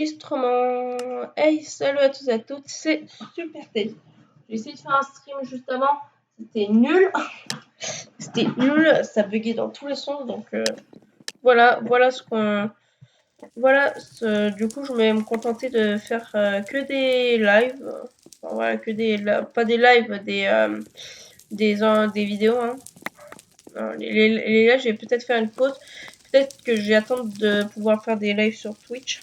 Enregistrement. Hey, salut à tous et à toutes, c'est Super Teddy. J'ai essayé de faire un stream juste avant, c'était nul. C'était nul, ça buguait dans tous les sens, donc voilà ce qu'on... du coup, je vais me contenter de faire que des lives. Enfin, voilà, que des... Pas des lives, des vidéos. Hein. Non, les lives, je vais peut-être faire une pause. Peut-être que je vais attendre de pouvoir faire des lives sur Twitch.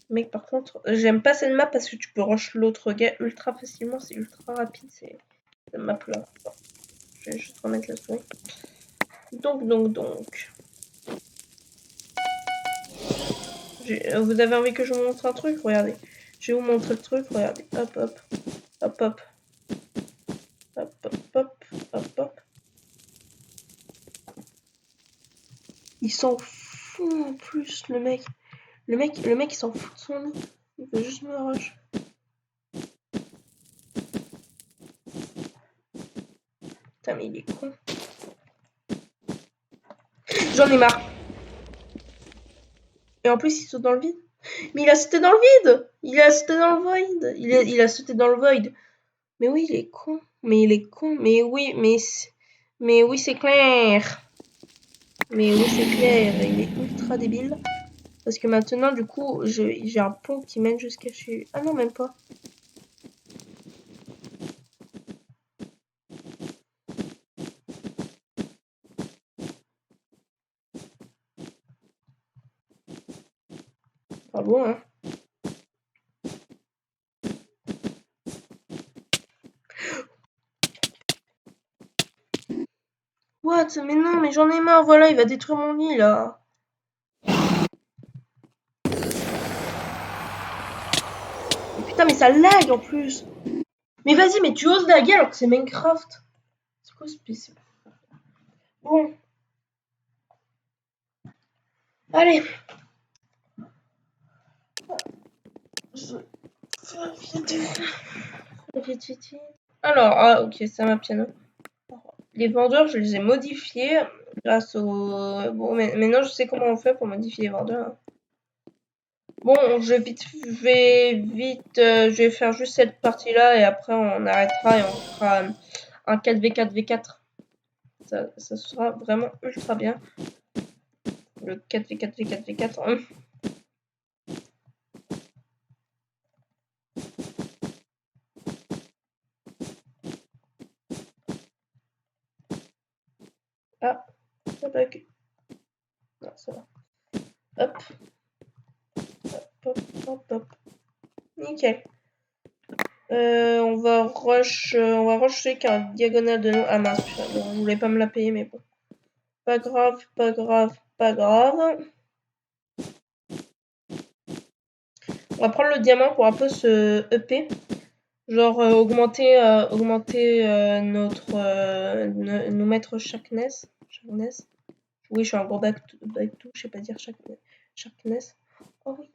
Mec, par contre, j'aime pas cette map parce que tu peux rush l'autre gars ultra facilement, c'est ultra rapide, c'est cette map là. Bon, je vais juste remettre la souris. Donc. Vous avez envie que je vous montre un truc? Regardez. Je vais vous montrer le truc, regardez. Hop. Il s'en fout en plus, le mec. Le mec, il s'en fout de son lit. Il veut juste me rush. Putain, mais il est con. J'en ai marre. Et en plus, il saute dans le vide. Mais il a sauté dans le vide. Il a sauté dans le void. Il a sauté dans le void. Mais oui, il est con. Mais il est con. Mais oui, c'est clair. Mais oui, c'est clair. Il est ultra débile. Parce que maintenant, du coup, j'ai un pont qui mène jusqu'à chez... Ah non, même pas. Pas bon, hein. What? Mais non, mais j'en ai marre. Voilà, il va détruire mon lit, là. Putain, mais ça lag, en plus. Mais vas-y, mais tu oses laguer alors que c'est Minecraft. C'est quoi ce PC? Bon. Allez. Vite. Alors, ah, ok, c'est ma piano. Les vendeurs, je les ai modifiés grâce au... Bon, mais maintenant, je sais comment on fait pour modifier les vendeurs. Bon, je vais faire juste cette partie-là et après, on arrêtera et on fera un 4v4v4. Ça sera vraiment ultra bien. Le 4v4v4v4. Hein. Ah, ça bug. Non, ça va. Hop. Hop. Nickel. On va rusher car diagonale de nous. Ah mince, bon, je voulais pas me la payer, mais bon. Pas grave. On va prendre le diamant pour un peu se EP. Genre augmenter notre... nous mettre sharpness. Oui, je suis un gros back tout, je sais pas dire sharpness. Oh oui.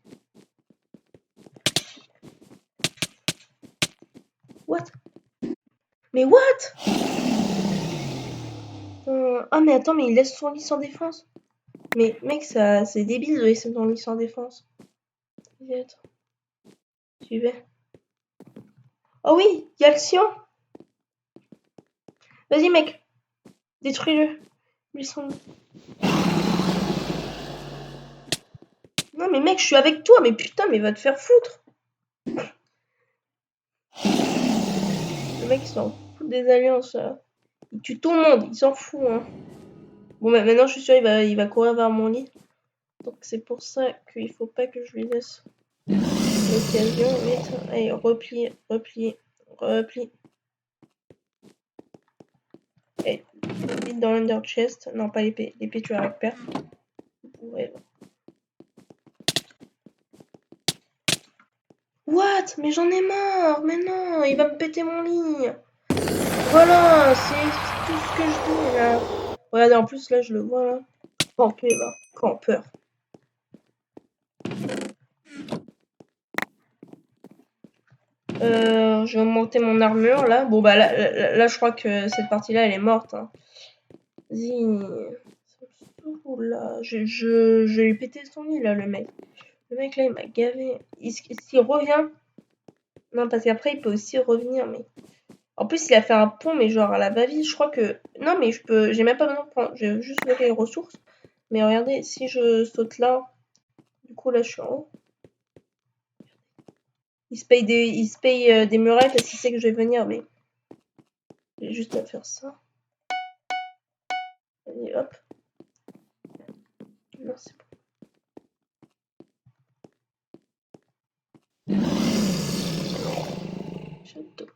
What? Mais what? Ah mais attends, mais il laisse son lit sans défense. Mais mec, ça c'est débile de laisser son lit sans défense. Suivez. Oh oui, il y a le sien. Vas-y mec, détruis-le. Lui son lit. Non mais mec, je suis avec toi, mais putain, mais va te faire foutre. Le mec il s'en fout des alliances. Il tue tout le monde, il s'en fout. Hein. Bon, bah, maintenant je suis sûr il va courir vers mon lit. Donc c'est pour ça qu'il faut pas que je lui laisse l'occasion. Allez, replie. Et vite dans l'under chest. Non, pas l'épée. L'épée tu la récupères. Ouais. What? Mais j'en ai marre. Mais non, il va me péter mon lit. Voilà, c'est tout ce que je dis là. Regardez, en plus là je le vois là. Campé là. Campeur. Je vais monter mon armure là. Bon bah là je crois que cette partie là elle est morte. Hein. Vas-y. Oula, je lui ai pété son lit là, le mec. Le mec là, il m'a gavé. S'il revient. Non, parce qu'après, il peut aussi revenir, mais. En plus, il a fait un pont, mais genre à la va-vite. Je crois que. Non, mais je peux. J'ai même pas besoin de prendre. Je vais juste lever les ressources. Mais regardez, si je saute là. Du coup, là, je suis en haut. Il se paye des murets parce qu'il sait que je vais venir, mais. J'ai juste à faire ça. Allez, hop. Non, c'est bon. Château.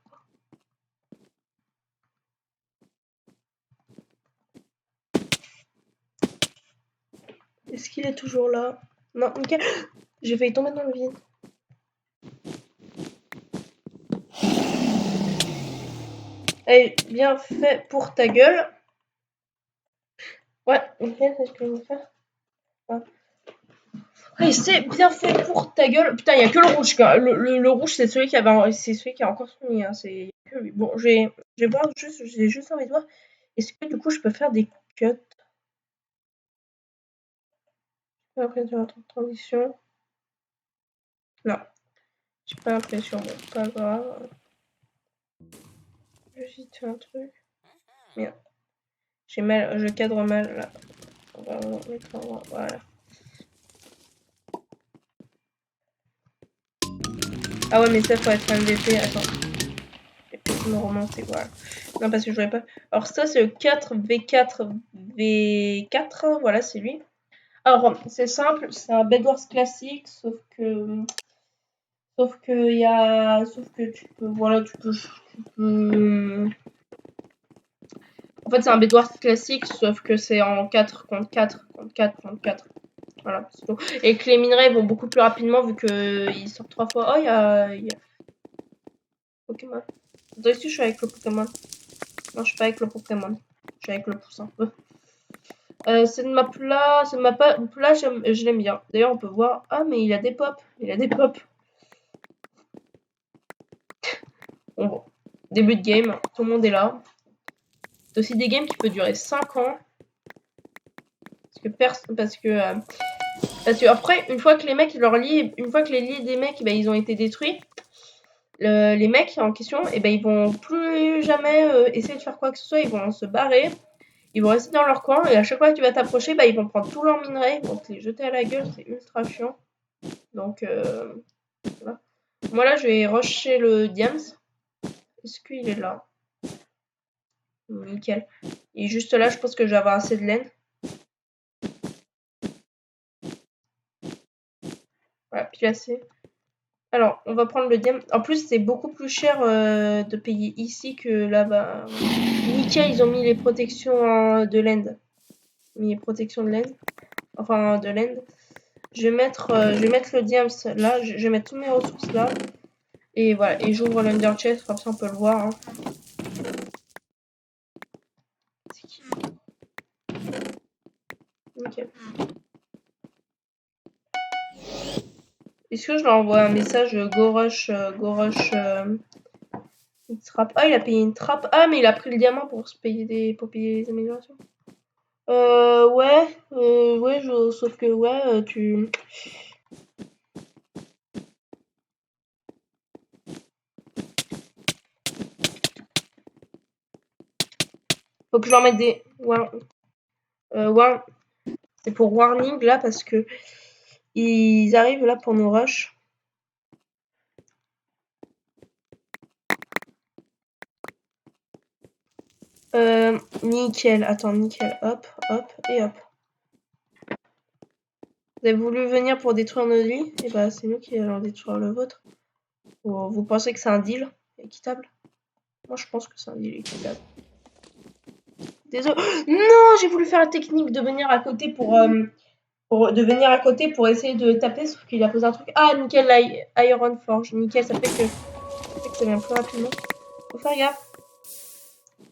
Est-ce qu'il est toujours là? Non, nickel. J'ai failli tomber dans le vide. Allez, bien fait pour ta gueule. Ouais, nickel, c'est ce que je vais faire. Ouais. Allez, c'est bien fait pour ta gueule. Putain, il n'y a que le rouge. Le rouge, c'est celui qui avait, c'est celui qui a encore soumis. Hein. C'est que lui. Bon, j'ai voir juste, j'ai juste envie de voir. Est-ce que du coup, je peux faire des cuts? Après, sur la transition. Non, j'ai pas l'impression. Bon, pas grave. Je vais faire un truc. Merde. J'ai mal, je cadre mal là. On va mettre en voilà. Ah ouais, mais ça, faut être MVP. Attends. Je vais peut-être me remonter, voilà. Non, parce que je voulais pas. Alors, ça, c'est le 4V4V4. Voilà, c'est lui. Alors, c'est simple, c'est un Bedwars classique, sauf que. Sauf que y a. Sauf que tu peux. Voilà, tu peux. En fait, c'est un Bedwars classique, sauf que c'est en 4 contre 4 contre 4 contre 4. Voilà, c'est tout. Et que les minerais vont beaucoup plus rapidement vu qu'ils sortent 3 fois. Oh, il y a. Pokémon. Est-ce que je suis avec le Pokémon? Non, je suis pas avec le Pokémon. Je suis avec le poussin. Cette map-là, je l'aime bien. D'ailleurs, on peut voir. Ah, mais il a des pops. Il a des pops. Bon, début de game, tout le monde est là. C'est aussi des games qui peuvent durer 5 ans. Parce que après, une fois que les mecs, une fois que les lits des mecs, ils ont été détruits, les mecs en question, ils vont plus jamais essayer de faire quoi que ce soit. Ils vont se barrer. Ils vont rester dans leur coin et à chaque fois que tu vas t'approcher, ils vont prendre tous leurs minerais, ils vont te les jeter à la gueule, c'est ultra chiant. Donc voilà. Moi là, je vais rusher le Diams. Est-ce qu'il est là? Nickel. Et juste là, je pense que je vais avoir assez de laine. Voilà, puis assez. Alors, on va prendre le Diams. En plus, c'est beaucoup plus cher de payer ici que là-bas. Nickel, ils ont mis les protections de l'end. Mis les protections de l'end. Enfin, de l'end. Je vais mettre le Diams là. Je vais mettre toutes mes ressources là. Et voilà. Et j'ouvre l'Under Chest, comme ça on peut le voir. Hein. C'est qui? Nickel. Est-ce que je leur envoie un message Go-Rush, une trappe. Ah, il a payé une trappe. Ah, mais il a pris le diamant pour payer les améliorations. Ouais, sauf que, ouais, tu... Faut que je leur mette des... Ouais, c'est pour warning, là, parce que ils arrivent, là, pour nous rush. Nickel. Attends, nickel. Hop, hop, et hop. Vous avez voulu venir pour détruire nos lits? Et c'est nous qui allons détruire le vôtre. Vous pensez que c'est un deal équitable? Moi, je pense que c'est un deal équitable. Désolé. Non, j'ai voulu faire la technique de venir à côté pour essayer de taper, sauf qu'il a posé un truc. Ah, nickel, Iron Forge. Nickel, ça fait que ça vient plus rapidement. Faut faire gaffe.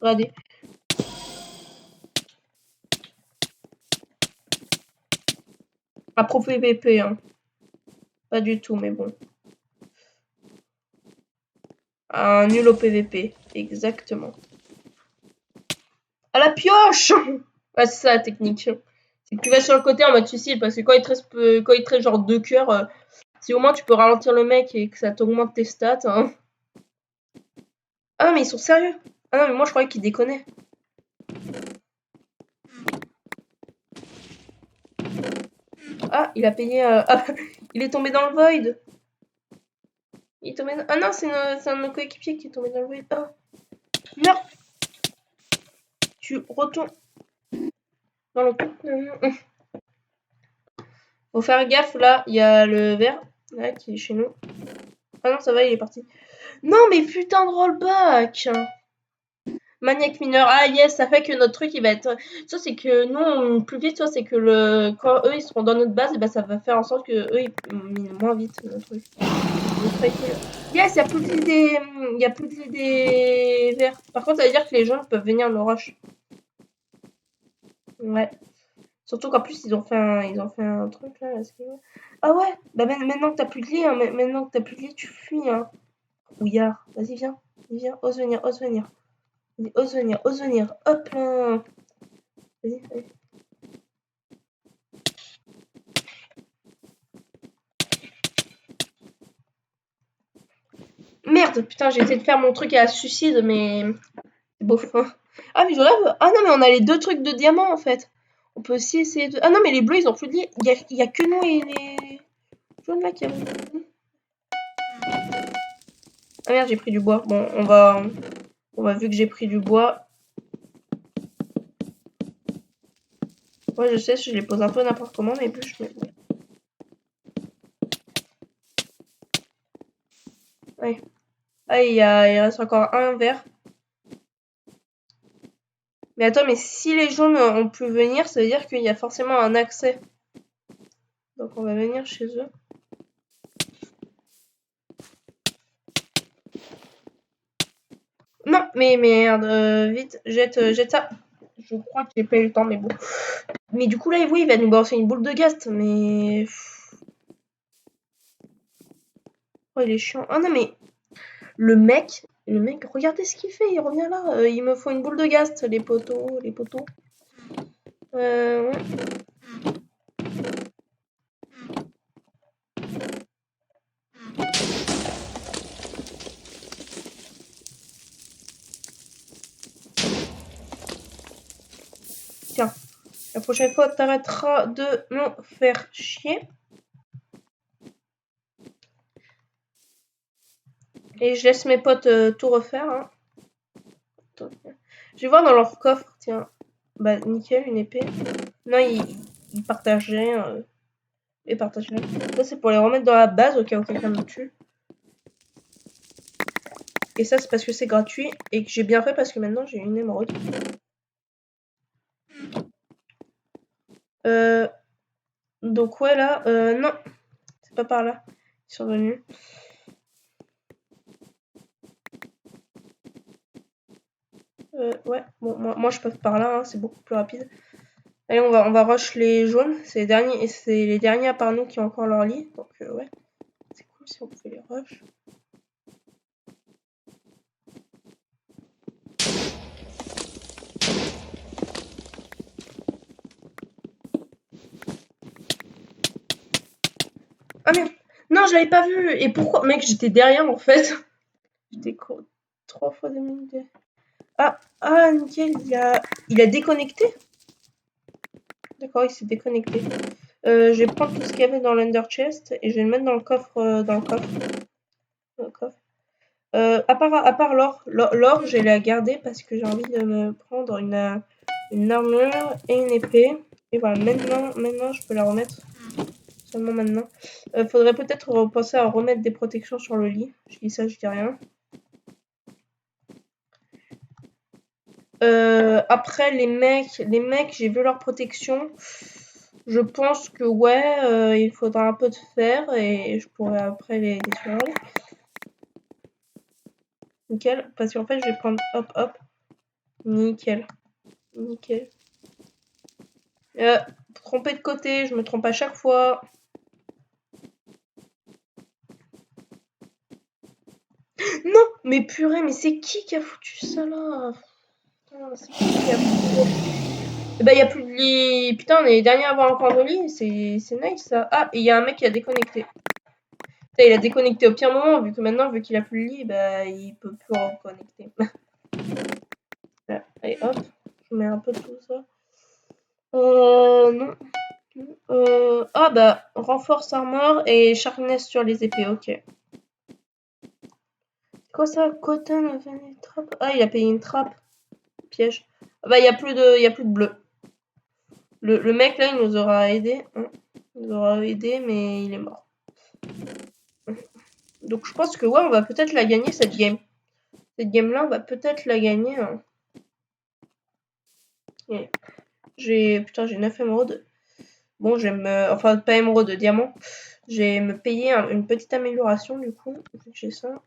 Regardez. À propos PVP, hein. Pas du tout, mais bon. Un nul au PVP. Exactement. À la pioche! Ouais, c'est ça la technique. Tu vas sur le côté en mode suicide parce que quand il te reste genre 2 cœurs, si au moins tu peux ralentir le mec et que ça t'augmente tes stats. Hein. Ah mais ils sont sérieux. Ah non mais moi je croyais qu'ils déconnaient. Ah il a payé. Ah, il est tombé dans le void. Il est tombé. Ah non c'est un de nos coéquipiers qui est tombé dans le void. Ah merde. Tu retournes dans le trou. Faut faire gaffe là. Il y a le vert là qui est chez nous. Ah non ça va il est parti. Non mais putain de rollback. Maniaque mineur, ah yes, ça fait que notre truc il va être. Ça c'est que nous on plus vite, soit c'est que quand eux ils seront dans notre base, et ben ça va faire en sorte que eux ils minent moins vite notre truc. Yes, il y a plus d'idées verts. Par contre, ça veut dire que les gens peuvent venir nous rush. Ouais. Surtout qu'en plus ils ont fait un truc là. Ah ouais, bah maintenant que t'as plus de lit, hein, maintenant que t'as plus de lit, tu fuis hein. Ouillard, vas-y viens, ose venir, ose venir. Ose venir, ose venir. Hop là. Vas-y, vas-y. Merde, putain, j'ai essayé de faire mon truc à suicide, mais c'est beau. Ah, mais je rêve. Ah non, mais on a les 2 trucs de diamant en fait. On peut aussi essayer de. Ah non, mais les bleus ils ont plus de lit. Il y a que nous et les jaunes là qui ont. Ah merde, j'ai pris du bois. Bon, on va vu que j'ai pris du bois. Ouais, je sais, je les pose un peu n'importe comment, mais plus je mets. Ouais. Ah, il reste encore un vert. Mais attends, mais si les jaunes ont pu venir, ça veut dire qu'il y a forcément un accès. Donc on va venir chez eux. Non, mais merde, vite, jette ça. Je crois que j'ai pas eu le temps, mais bon. Mais du coup, là, oui, il va nous balancer une boule de gaz, mais. Oh, il est chiant. Ah non, mais le mec, regardez ce qu'il fait, il revient là. Il me faut une boule de gaz, les poteaux, les poteaux. Ouais. Tiens, la prochaine fois, t'arrêteras de me faire chier. Et je laisse mes potes tout refaire. Hein. Je vais voir dans leur coffre, tiens. Bah, nickel, une épée. Non, ils partageaient. Et partageaient. Ça, c'est pour les remettre dans la base au cas où quelqu'un me tue. Et ça, c'est parce que c'est gratuit et que j'ai bien fait parce que maintenant j'ai une émeraude. Donc, ouais, là, non, c'est pas par là. Ils sont venus. Ouais, bon, moi je passe par là, hein, c'est beaucoup plus rapide. Allez, on va rush les jaunes. C'est les derniers à part nous qui ont encore leur lit. Donc, ouais, c'est cool si on pouvait les rush. Ah merde! Non, je l'avais pas vu! Et pourquoi? Mec, j'étais derrière en fait. J'étais 3 fois 2 minutes. Ah, nickel, il a déconnecté? D'accord, il s'est déconnecté. Je vais prendre tout ce qu'il y avait dans l'under chest et je vais le mettre dans le coffre. À part l'or, je vais la garder parce que j'ai envie de me prendre une armure et une épée. Et voilà, maintenant je peux la remettre. Seulement maintenant. Faudrait peut-être penser à remettre des protections sur le lit. Je dis ça, je dis rien. Après, les mecs, j'ai vu leur protection. Je pense que ouais, il faudra un peu de fer et je pourrais après les survoler. Nickel. Parce qu'en fait, je vais prendre hop. Nickel. Tromper de côté, je me trompe à chaque fois. Non, mais purée, mais c'est qui a foutu ça là? Putain, c'est qui a foutu... Bah, il y a plus de lit. Putain, on est les derniers à avoir encore de lit. C'est nice ça. Ah, et il y a un mec qui a déconnecté. Putain, il a déconnecté au pire moment, vu que maintenant, vu qu'il a plus de lit, bah, il peut plus reconnecter. Voilà. Allez, hop. Je mets un peu de tout ça. Non. Ah, bah, renforce armor et sharpness sur les épées, ok. C'est quoi ça? Cotton, trappe. Ah, il a payé une trappe. Piège. Ah, bah, il y a plus de bleu. Le mec là, il nous aura aidé. Hein. Il nous aura aidé, mais il est mort. Donc je pense que ouais, on va peut-être la gagner cette game. Cette game là, on va peut-être la gagner. Hein. Putain, j'ai 9 émeraudes. Bon, enfin pas émeraude, diamant. Je vais me payer une petite amélioration du coup, vu que j'ai ça.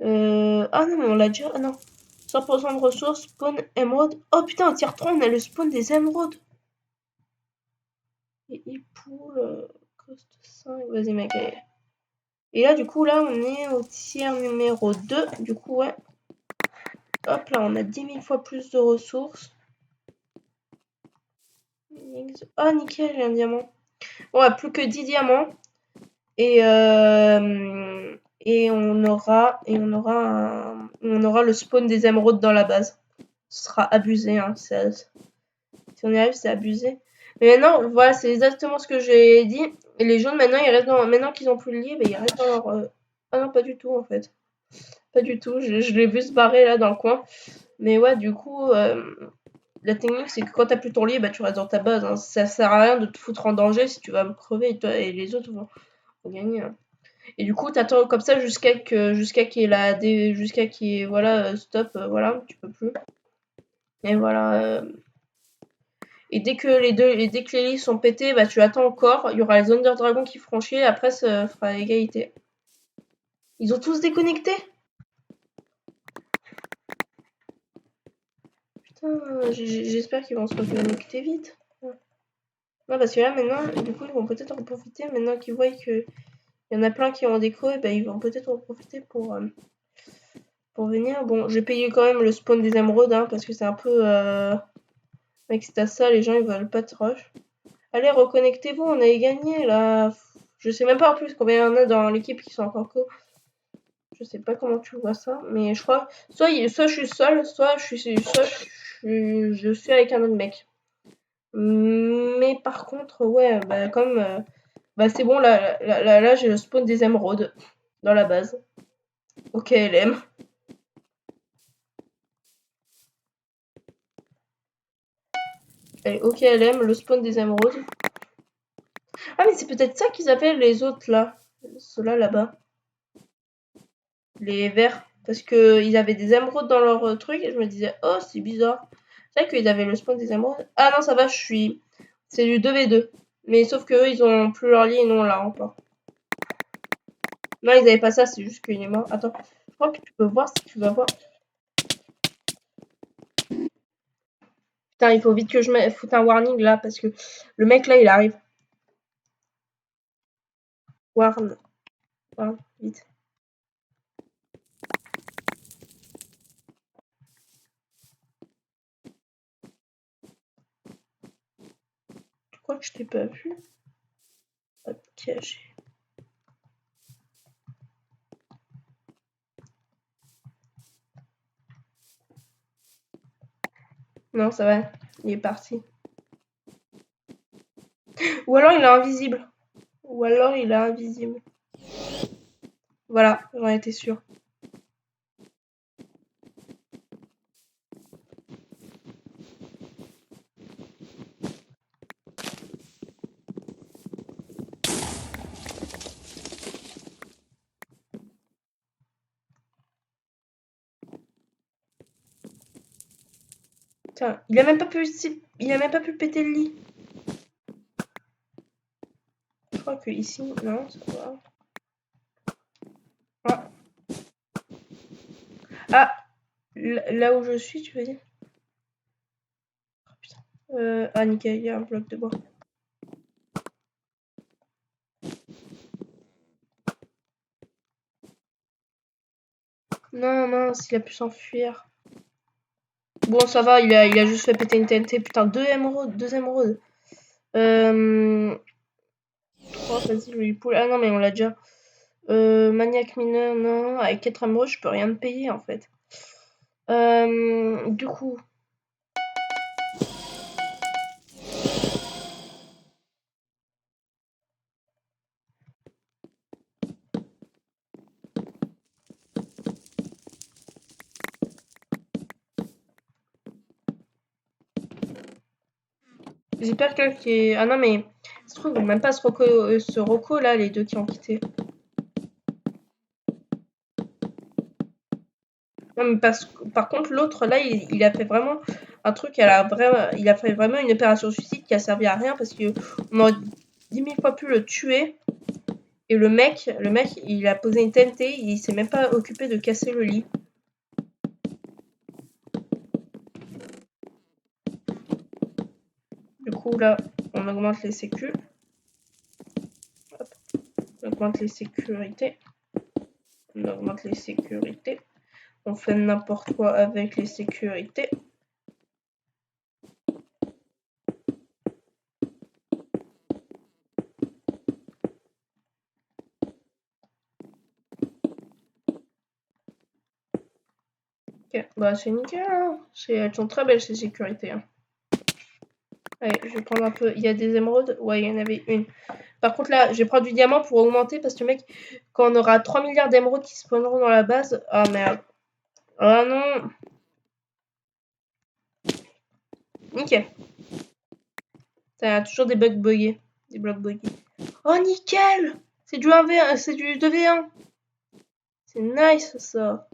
Ah non, mais on l'a déjà. Ah non. 100% de ressources, spawn émeraude. Oh putain, au tier 3, on a le spawn des émeraudes. Et pool, cost 5. Vas-y, mec. Allez. Et là, du coup, là, on est au tiers numéro 2. Du coup, ouais. Hop, là, on a 10 000 fois plus de ressources. Oh, nickel, j'ai un diamant. On a plus que 10 diamants. Et on aura le spawn des émeraudes dans la base. Ce sera abusé, hein. Si on y arrive, c'est abusé. Mais maintenant, voilà, c'est exactement ce que j'ai dit. Et les jaunes, maintenant, maintenant qu'ils ont plus le lit, bah, ils restent dans leur. Ah non, pas du tout, en fait. Pas du tout. Je l'ai vu se barrer là dans le coin. Mais ouais, du coup, la technique, c'est que quand t'as plus ton lit, bah, tu restes dans ta base. Hein. Ça sert à rien de te foutre en danger si tu vas me crever et, toi, et les autres vont gagner. Hein. Et du coup, t'attends comme ça jusqu'à qu'il y ait jusqu'à qu'il y ait, voilà, stop, voilà, tu peux plus. Et voilà. Et dès que les lits sont pétés, bah tu attends encore. Il y aura les Thunder Dragons qui feront chier. Après, ça fera égalité. Ils ont tous déconnecté. Putain, j'espère qu'ils vont se reconnecter vite. Non, parce que là, maintenant, du coup, ils vont peut-être en profiter. Maintenant qu'ils voient qu'il y en a plein qui ont des creux, bah, ils vont peut-être en profiter pour venir. Bon, j'ai payé quand même le spawn des émeraudes, hein, parce que c'est un peu... Mec, c'est à ça, les gens, ils veulent pas de rush. Allez, reconnectez-vous, on a gagné, là. Je sais même pas en plus combien il y en a dans l'équipe qui sont encore co. Je sais pas comment tu vois ça, mais je crois... Soit je suis seule, soit je suis avec un autre mec. Mais par contre, ouais, bah, comme... bah, c'est bon, là j'ai le spawn des émeraudes dans la base. Ok, LM. Allez, ok, LM, le spawn des émeraudes. Ah, mais c'est peut-être ça qu'ils appellent les autres, là. Ceux-là, là-bas. Les verts. Parce qu'ils avaient des émeraudes dans leur truc, et je me disais, oh, c'est bizarre. C'est vrai qu'ils avaient le spawn des émeraudes. Ah non, ça va, c'est du 2v2. Mais sauf que eux, ils ont plus leur lit et nous, on l'a encore. Non, ils avaient pas ça, c'est juste qu'il est mort. Attends, je crois que tu peux voir si tu vas voir. Putain, il faut vite que je foute un warning là, parce que le mec là, il arrive. Warn, vite. Tu crois que je t'ai pas vu? Hop, caché. Non, ça va, il est parti. Ou alors il est invisible. Ou alors il est invisible. Voilà, j'en étais sûre. Tiens, il a même pas pu péter le lit. Je crois que ici, non, ça va. Ah, ah là où je suis, tu veux dire? Oh, putain. Ah, nickel, il y a un bloc de bois. Non, mince, il a pu s'enfuir. Bon, ça va, il a juste fait péter une TNT. Putain, 2 émeraudes. 2 émeraudes. 3, vas-y, je lui poule. Ah non, mais on l'a déjà. Maniaque mineur, non. Avec 4 émeraudes, je peux rien me payer, en fait. Du coup... J'espère que qui est... Ah non, mais... Ça se trouve, ils vont même pas ce Rocco, là, les deux qui ont quitté. Non, mais par contre, l'autre, là, il a fait vraiment un truc, il a fait vraiment une opération suicide qui a servi à rien parce qu'on aurait 10 000 fois pu le tuer. Et le mec, il a posé une TNT, il s'est même pas occupé de casser le lit. Du coup, là, on augmente les sécus. Hop. On augmente les sécurités. On augmente les sécurités. On fait n'importe quoi avec les sécurités. Ok, bah c'est nickel, hein. Elles sont très belles ces sécurités. Hein. Allez, je vais prendre un peu. Il y a des émeraudes? Ouais, il y en avait une. Par contre, là, je vais prendre du diamant pour augmenter parce que, mec, quand on aura 3 milliards d'émeraudes qui spawneront dans la base. Ah merde. Ah non. Nickel. Ça a toujours des bugs buggés. Des blocs buggés. Oh, nickel! C'est du 1v1, c'est du 2v1. C'est nice ça.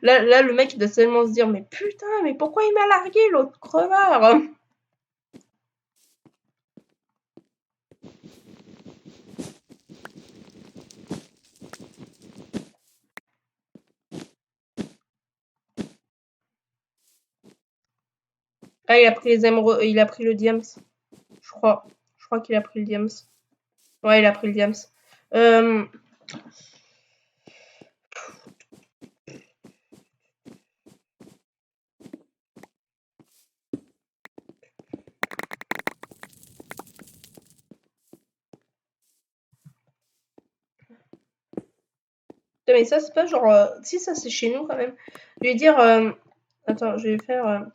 Là, le mec, il doit tellement se dire, mais putain, mais pourquoi il m'a largué l'autre crevard? Ah, il a pris les émeraudes, il a pris le diams. Je crois. Je crois qu'il a pris le diams. Ouais, il a pris le diams. Mais ça, c'est pas genre... Si, ça, c'est chez nous, quand même. Je vais dire... Attends, je vais faire...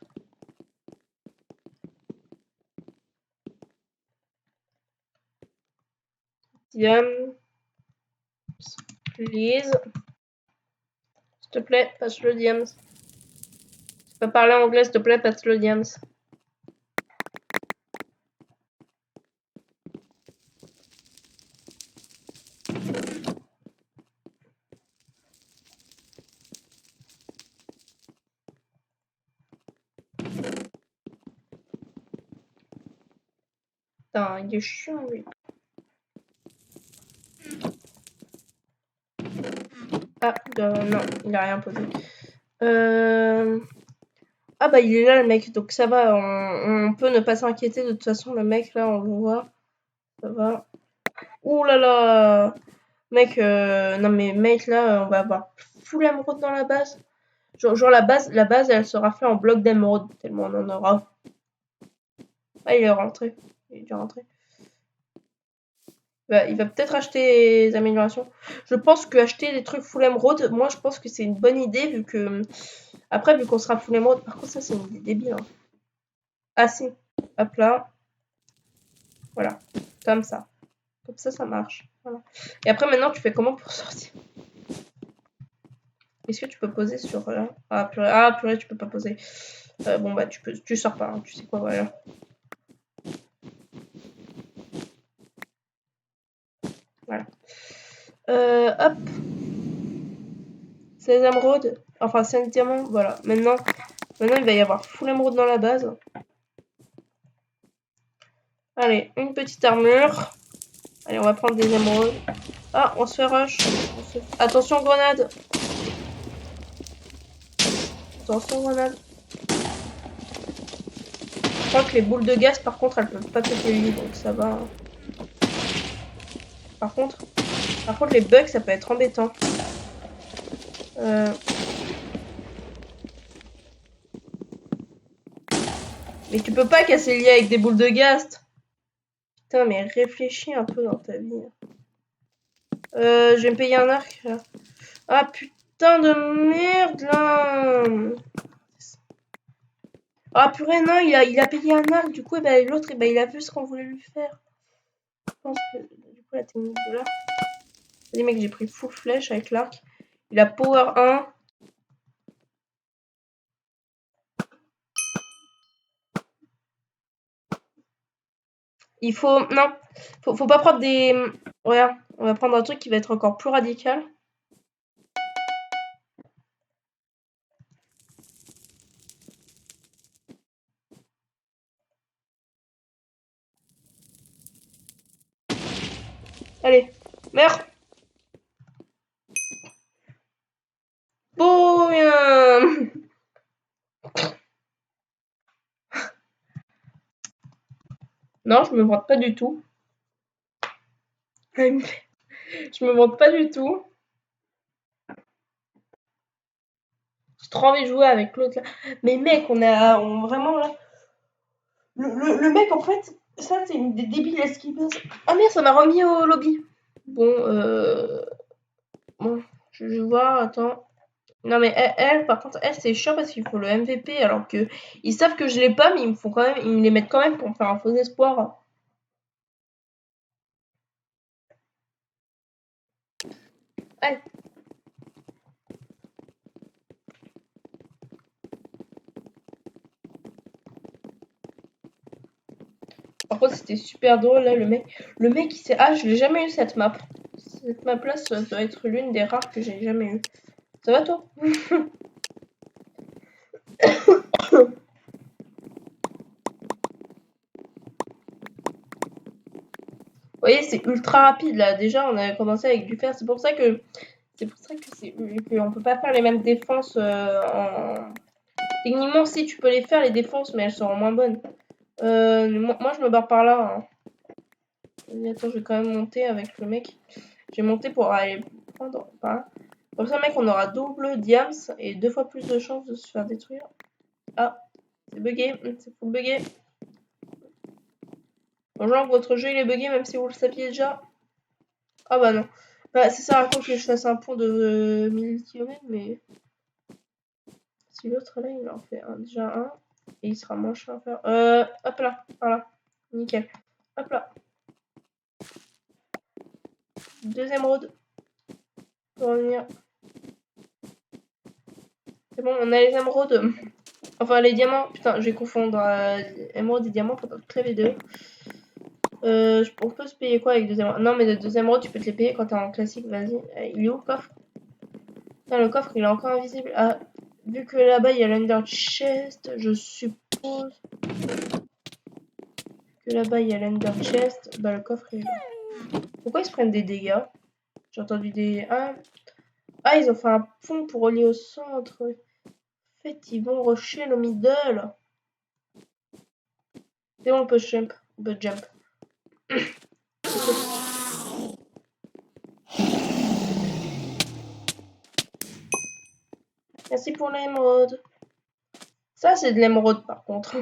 Diams, please. S'il te plaît, passe le diams. Tu peux parler anglais, s'il te plaît, passe le diams. Putain, il est chiant, lui. Ah, non, il a rien posé. Ah bah il est là le mec, donc ça va, on peut ne pas s'inquiéter, de toute façon le mec là on le voit, ça va. Ouh là là, mec, non mais mec là on va avoir full émeraude dans la base. Genre la base elle sera faite en bloc d'émeraude, tellement on en aura. Ah il est rentré, il est déjà rentré. Il va peut-être acheter des améliorations. Je pense que acheter des trucs full émeraude, moi je pense que c'est une bonne idée vu que... Après vu qu'on sera full émeraude, par contre ça c'est une idée débile. Hein. Ah si, hop là. Voilà, comme ça. Comme ça marche. Voilà. Et après, maintenant, tu fais comment pour sortir? Est-ce que tu peux poser sur... Ah, purée, tu peux pas poser. Bon, bah, tu sors pas, hein, tu sais quoi, voilà. Voilà. Hop. 16 émeraudes. Enfin, 5 diamants, voilà. Maintenant, il va y avoir full émeraude dans la base. Allez, une petite armure. Allez, on va prendre des émeraudes. Ah, on se fait rush. Attention, grenade. Attention, grenade. Je crois que les boules de gaz, par contre, elles peuvent pas péter le lit, donc ça va. Par contre, les bugs, ça peut être embêtant. Mais tu peux pas casser le lien avec des boules de gaz. Putain, mais réfléchis un peu dans ta vie. Je vais me payer un arc, là. Ah, putain de merde, là. Ah, purée, non, il a payé un arc. Du coup, l'autre, il a vu ce qu'on voulait lui faire. Je pense que, du coup, la technique de l'arc... Les mecs, j'ai pris full flèche avec l'arc. Il a power 1. Il faut... Non, faut pas prendre des... Regarde, on va prendre un truc qui va être encore plus radical. Allez, meurs. Boum. Non, je me vante pas du tout. Je me vante pas du tout. J'ai trop envie de jouer avec l'autre là. Mais mec, vraiment là. Le mec, en fait, ça c'est une des débiles à ce qu'il passe. Ah merde, ça m'a remis au lobby. Bon, bon, je vais voir, attends. Non mais par contre, elle c'est chiant parce qu'il faut le MVP alors que ils savent que je l'ai pas, mais ils me font quand même, ils me les mettent quand même pour me faire un faux espoir. Allez. Par contre, c'était super drôle là, le mec il s'est... Ah, je l'ai jamais eu cette map. Cette map là, ça doit être l'une des rares que j'ai jamais eu. Ça va toi? Vous voyez, c'est ultra rapide là. Déjà, on a commencé avec du fer. C'est pour ça que on peut pas faire les mêmes défenses en... Techniquement, si tu peux les faire les défenses, mais elles seront moins bonnes. Moi, je me barre par là. Hein. Attends, je vais quand même monter avec le mec. Je vais monter pour aller prendre par là. Comme ça, mec, on aura double diams et 2 fois plus de chances de se faire détruire. Ah, c'est bugué, c'est full bugué. Bonjour, votre jeu il est bugué même si vous le saviez déjà. Ah bah non. Bah, ça sert à quoi que je fasse un pont de 1000 km, mais si l'autre là il en fait déjà un et il sera moins cher à faire. Hop là, par là. Nickel. Hop là. 2 émeraudes. Pour revenir. C'est bon, on a les émeraudes. Enfin, les diamants. Putain, je vais confondre émeraudes et diamants pendant toute la vidéo. On peut se payer quoi avec 2 émeraudes? Non, mais de 2 émeraudes, tu peux te les payer quand t'es en classique. Vas-y. Il est où le coffre? Putain, le coffre, il est encore invisible. Ah, vu que là-bas, il y a l'under chest, je suppose que là-bas, il y a l'under chest. Bah, le coffre, il est là. Pourquoi ils se prennent des dégâts? J'ai entendu des... Ah, ils ont fait un pont pour relier au centre. En fait, ils vont rusher le middle. C'est bon, on peut jump. On peut jump. Merci pour l'émeraude. Ça, c'est de l'émeraude, par contre.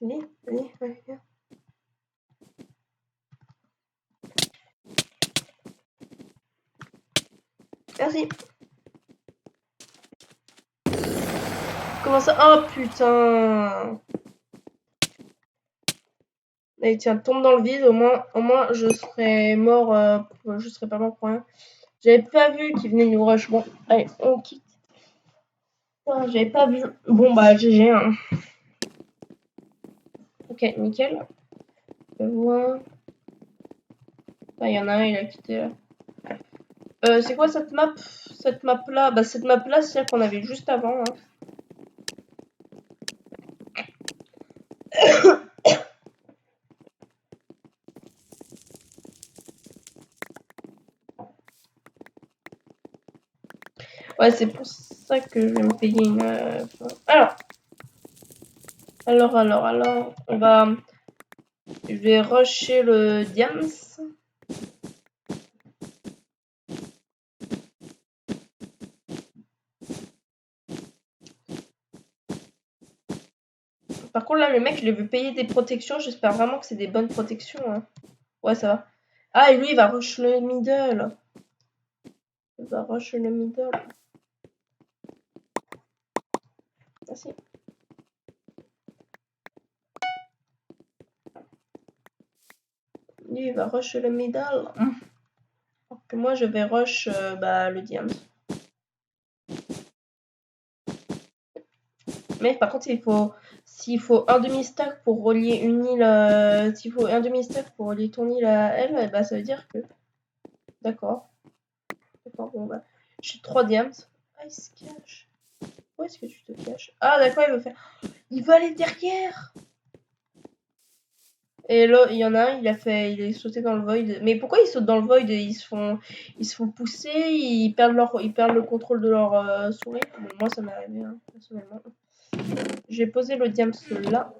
Allez, viens. Merci. Comment ça? Oh, putain. Allez, tiens, tombe dans le vide. Au moins je serais mort. Je serais pas mort pour rien. J'avais pas vu qu'il venait nous rush. Bon, allez, on quitte. J'avais pas vu. Bon, bah, GG. Hein. Ok, nickel. Je vois. Ah, il y en a un, il a quitté là. C'est quoi cette map? Cette map là? Bah, cette map là, c'est celle qu'on avait juste avant. Hein. Ouais, c'est pour ça que je vais me payer une... Alors, on va... Je vais rusher le diams. Par contre, là, le mec, il veut payer des protections. J'espère vraiment que c'est des bonnes protections. Hein. Ouais, ça va. Ah, et lui, il va rush le middle. Il va rush le middle. Merci. Lui, il va rush le middle. Alors que moi, je vais rush le diamant. Mais par contre, s'il faut un demi-stack pour relier une île, s'il faut un demi-stack pour relier ton île à elle, bah ça veut dire que... D'accord. D'accord, bon bah... J'ai 3 diamants. Ah, il se cache. Où est-ce que tu te caches? Ah, d'accord, il veut faire... Il veut aller derrière. Et là, il y en a un, il est sauté dans le void. Mais pourquoi ils sautent dans le void? Ils se font pousser, ils perdent le contrôle de leur souris. Bon, moi, ça m'est arrivé, hein, personnellement. J'ai posé le diams là.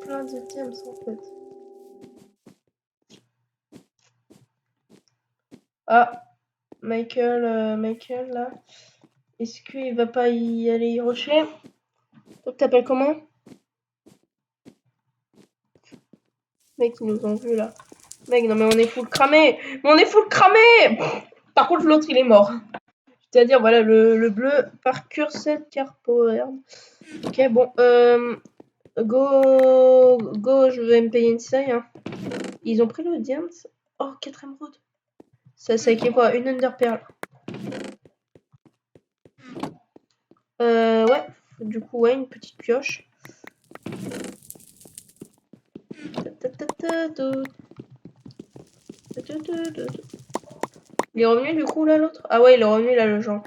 Plein de diams, en fait. Ah, Michael, là. Est-ce qu'il va pas y aller y rusher? Toi, t'appelles comment? Mec, ils nous ont vu, là. Mec, non mais on est full cramé. Mais on est full cramé. Par contre, l'autre, il est mort. C'est-à-dire, voilà, le bleu par Cursed Car Power. Ok, bon. Go, je vais me payer une saille. Hein. Ils ont pris le diamant. Oh, 4 émeraudes. Ça équivaut à une Underpearl. Ouais. Du coup, ouais, une petite pioche. Il est revenu du coup là l'autre? Ah ouais, il est revenu là le Jean.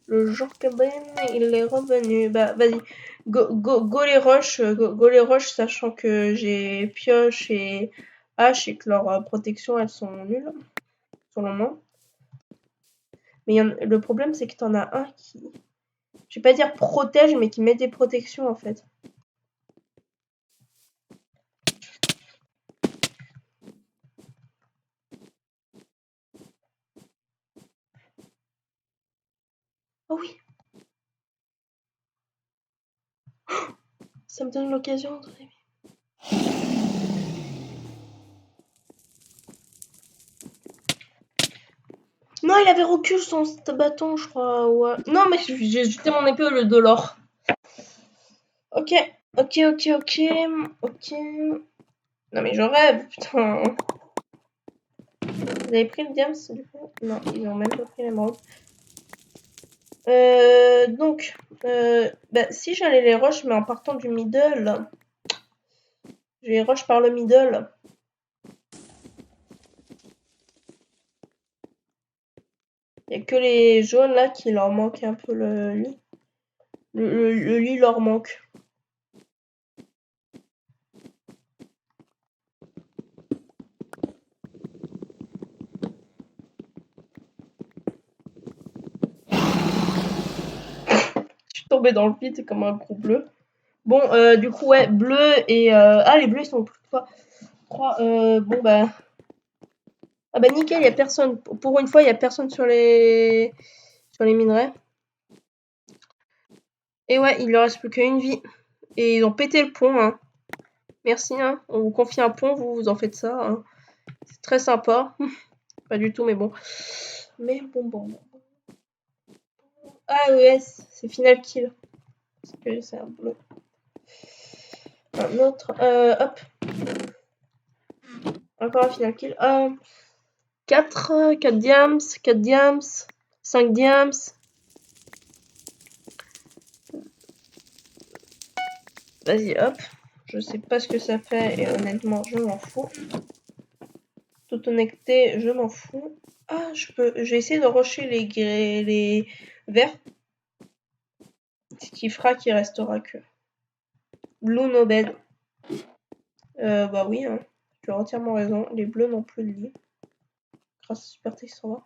Le Jean Cabin, il est revenu. Bah vas-y. Go les rush, go les rush, sachant que j'ai pioche et hache et que leurs protections elles sont nulles, selon moi. Mais le problème c'est que t'en as un qui, je vais pas dire protège, mais qui met des protections en fait. Oh oui. Ça me donne l'occasion de rêver. Non, il avait recul son bâton, je crois. Ouais. Non, mais j'ai jeté mon épée au lieu de l'or. Ok. Non, mais je rêve, putain. Vous avez pris le diams du coup? Non, ils ont même pas pris l'émeraude. Donc, si j'allais les rush, mais en partant du middle, je les rush par le middle. Il n'y a que les jaunes là qui leur manquent un peu le lit. Le lit leur manque. Je suis tombée dans le vide comme un gros bleu. Bon, du coup, ouais, bleu et... Ah, les bleus, ils sont plus de 3. Bon, bah... Ah bah nickel, il y a personne. Pour une fois, il y a personne sur les minerais. Et ouais, il leur reste plus qu'une vie. Et ils ont pété le pont, hein. Merci, hein. On vous confie un pont, vous en faites ça. Hein. C'est très sympa. Pas du tout, mais bon. Mais bon. Ah, ES, c'est final kill. Parce que c'est un bleu. Un autre. Hop. Encore un final kill. 4 diams, 4 diams, 5 diams. Vas-y, hop. Je sais pas ce que ça fait et honnêtement, je m'en fous. Toute honnêteté, je m'en fous. Ah, j'ai essayé de rusher les verts. Ce qui fera qu'il restera que. Blue no bed. Bah oui, hein. Tu as entièrement raison. Les bleus n'ont plus de lit. Grâce à Super Textura.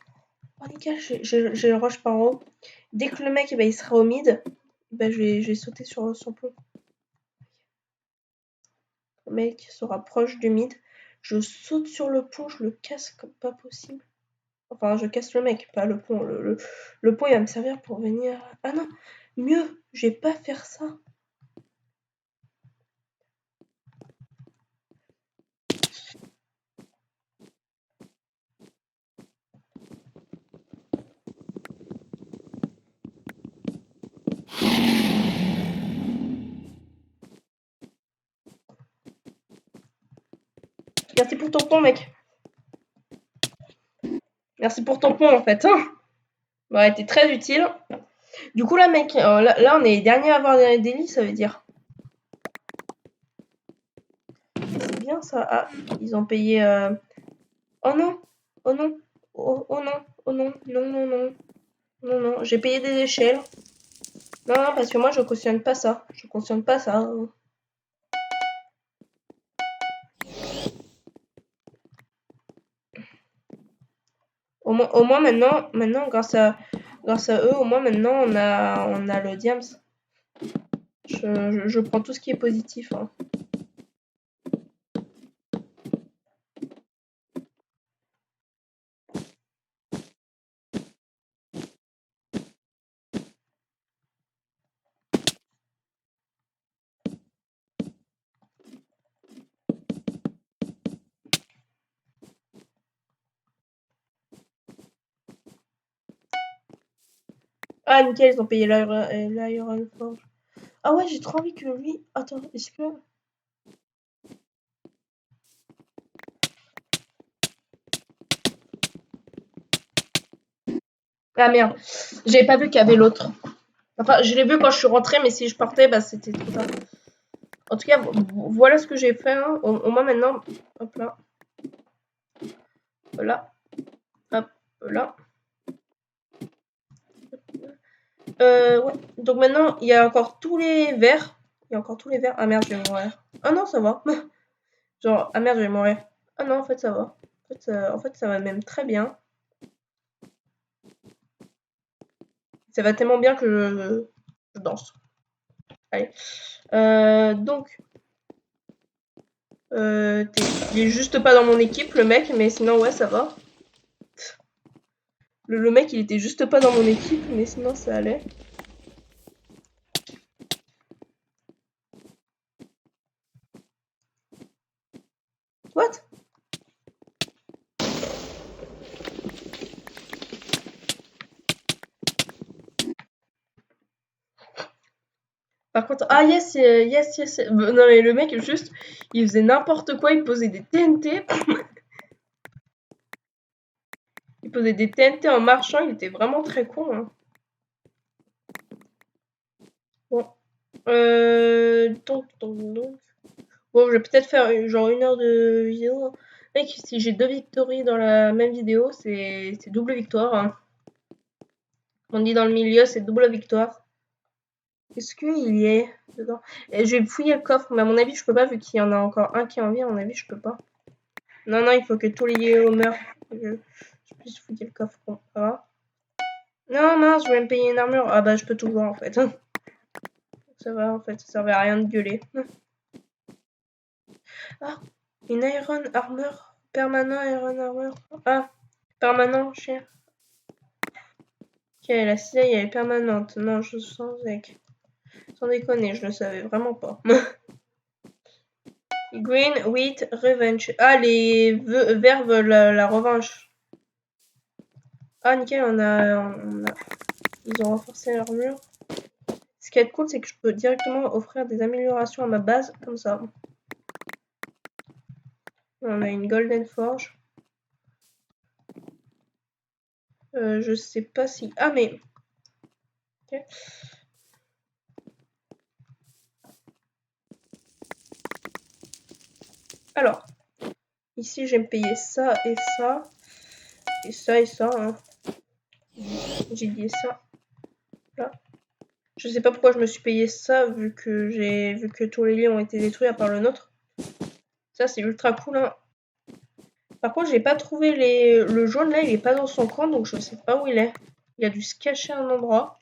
Oh nickel, je le rush par en haut. Dès que le mec il sera au mid, je vais sauter sur son pont. Le mec se rapproche du mid. Je saute sur le pont, je le casse comme pas possible. Enfin, je casse le mec, pas le pont. Le pont il va me servir pour venir. Ah non, mieux, je vais pas faire ça. Merci pour ton pont, mec. Merci pour ton pont, en fait. Ouais, t'es très utile. Du coup, là, mec, là, on est les derniers à avoir des lits, ça veut dire. C'est bien, ça. Ah, ils ont payé... Oh non. Oh non. Oh non. Oh non. Non, non, non. Non, non. J'ai payé des échelles. Non, non, parce que moi, je cautionne pas ça. Je cautionne pas ça. Au moins maintenant, grâce à eux, au moins maintenant, on a le diams. Je prends tout ce qui est positif. Hein. Ah, nickel, ils ont payé l'Iron Forge. Ah ouais, j'ai trop envie que lui... Attends, est-ce que... Ah merde, j'avais pas vu qu'il y avait l'autre. Enfin, je l'ai vu quand je suis rentrée, mais si je partais, bah c'était trop tard. En tout cas, voilà ce que j'ai fait. Hein. Au moins maintenant, hop là. Voilà. Hop là. Ouais. Donc maintenant, il y a encore tous les verres. Il y a encore tous les verres. Ah merde, je vais mourir. Ah non, ça va. Genre, ah merde, je vais mourir. Ah non, en fait, ça va. En fait, ça va même très bien. Ça va tellement bien que je danse. Allez. Donc, il est juste pas dans mon équipe, le mec, mais sinon, ouais, ça va. Le mec, il était juste pas dans mon équipe, mais sinon, ça allait. What? Par contre, ah yes, yes, yes. Non mais le mec, juste, il faisait n'importe quoi, il posait des TNT. Il posait des TNT en marchant, il était vraiment très con. Hein. Bon. Donc. Bon, je vais peut-être faire genre 1 heure de vidéo. Mec, si j'ai 2 victories dans la même vidéo, c'est double victoire. Hein. On dit dans le milieu, c'est double victoire. Est-ce qu'il y est dedans? Et je vais fouiller le coffre, mais à mon avis, je peux pas, vu qu'il y en a encore un qui est en vie, à mon avis, je peux pas. Non, non, il faut que tous les yéos meurent. Je puisse fouiller le coffre. Bon, ça va. Non, mince, je vais me payer une armure. Ah bah, je peux tout voir, en fait. Ça va, en fait, ça servait à rien de gueuler. Ah, une Iron Armor. Permanent Iron Armor. Ah, permanent, cher. Ok, la cisaille, elle est permanente. Non, je sens avec. Sans déconner, je le savais vraiment pas. Green, Wheat, Revenge. Ah, les verts veulent la revanche. Ah, nickel, ils ont renforcé l'armure. Ce qui est cool, c'est que je peux directement offrir des améliorations à ma base, comme ça. On a une Golden Forge. Je sais pas si... Ah, mais... Okay. Alors, ici, je vais me payer ça et ça. Et ça et ça. Hein. J'ai dit ça. Là. Je sais pas pourquoi je me suis payé ça, vu que tous les lits ont été détruits à part le nôtre. Ça, c'est ultra cool. Hein. Par contre, j'ai pas trouvé le jaune, là, il est pas dans son coin, donc je sais pas où il est. Il a dû se cacher à un endroit.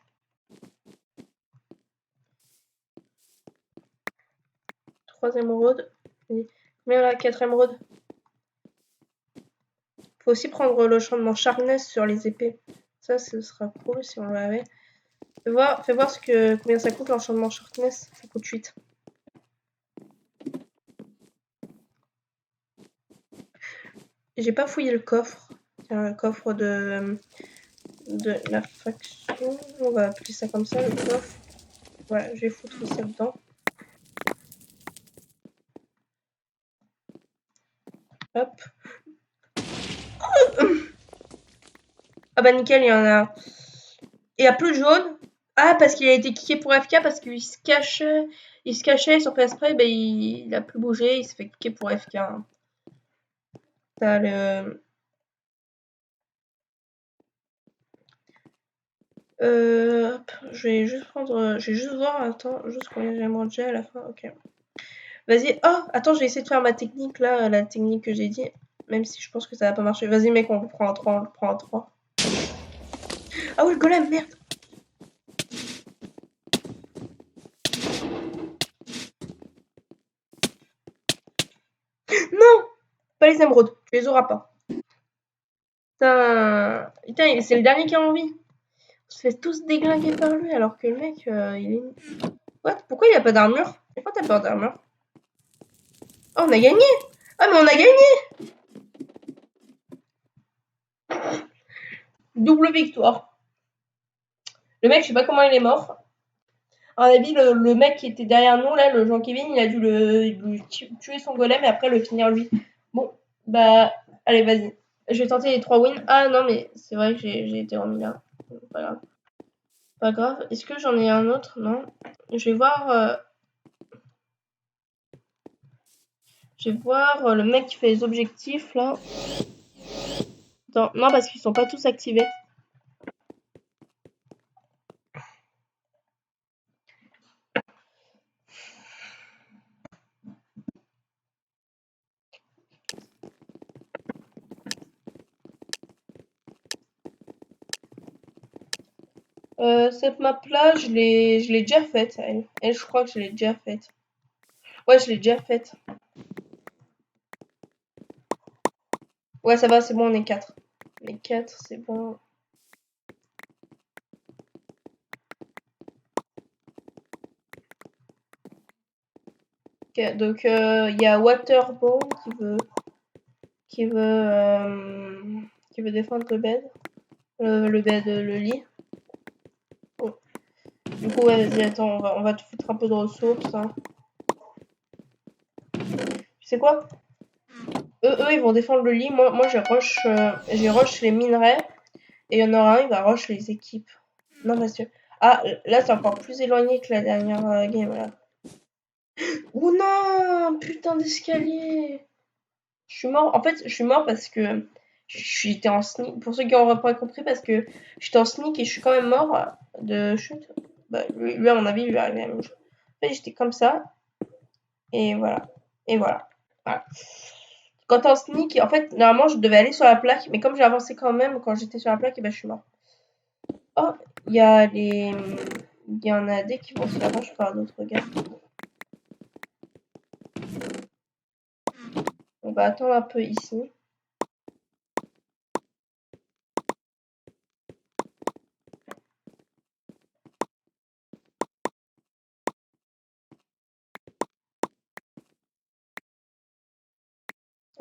Troisième émeraude. Combien là, 4 émeraudes. Faut aussi prendre le enchantement Sharpness sur les épées. Ça, ce sera cool si on l'avait. Fais voir combien ça coûte l'enchantement Sharpness. Ça coûte 8. J'ai pas fouillé le coffre. Tiens, le coffre de la faction. On va appeler ça comme ça, le coffre. Voilà, je vais foutre ça dedans. Hop. Ah bah nickel, il y en a. Il y a plus de jaune. Ah, parce qu'il a été kické pour FK, parce qu'il se cachait. Il se cachait sur PSP, bah il a plus bougé, il s'est fait kicker pour FK. Hein. T'as le. Hop, je vais juste prendre. Je vais juste voir, attends, juste combien j'ai mangé à la fin. Ok. Vas-y. Oh, attends, je vais essayer de faire ma technique là, la technique que j'ai dit. Même si je pense que ça va pas marcher. Vas-y, mec, on le prend en 3, on le prend en 3. Ah oui, le golem, merde. Non, pas les émeraudes, tu les auras pas. Putain, putain c'est le dernier qui a envie. On se fait tous déglinguer par lui alors que le mec, il est. What? Pourquoi il a pas d'armure? Pourquoi t'as peur d'armure? Oh, on a gagné! Ah, mais on a gagné! Double victoire. Le mec, je sais pas comment il est mort. À mon avis, le mec qui était derrière nous, là, le Jean-Kevin, il a dû lui tuer son golem et après le finir lui. Bon, bah, allez, vas-y. Je vais tenter les 3 wins. Ah non, mais c'est vrai que j'ai été remis là. Pas grave. Pas grave. Est-ce que j'en ai un autre? Non. Je vais voir. Je vais voir le mec qui fait les objectifs là. Attends, non, parce qu'ils sont pas tous activés. Cette map là, je l'ai déjà faite. Elle, je crois que je l'ai déjà faite. Ouais, je l'ai déjà faite. Ouais, ça va, c'est bon, on est 4. On est 4, c'est bon. Ok, donc il y a Waterbow qui veut défendre le bed. Le lit. Oh. Du coup, ouais, vas-y, attends, on va te foutre un peu de ressources. Hein. Tu sais quoi? Eux, ils vont défendre le lit. Moi j'ai rush les minerais. Et il y en aura un, il va rush les équipes. Non, monsieur. Ah, là, c'est encore plus éloigné que la dernière game, là. Oh non! Putain d'escalier! Je suis mort. En fait, je suis mort parce que j'étais en sneak. Pour ceux qui n'auraient pas compris, parce que j'étais en sneak et je suis quand même mort de chute. Bah, lui à mon avis, il lui est arrivé la même chose. En fait, j'étais comme ça. Et voilà. Et voilà. Voilà. Quand t'es en sneak, en fait, normalement, je devais aller sur la plaque. Mais comme j'ai avancé quand même quand j'étais sur la plaque, et ben, je suis mort. Oh, il y a les. Il y en a des qui vont se faire rush par d'autres gars. On va attendre un peu ici.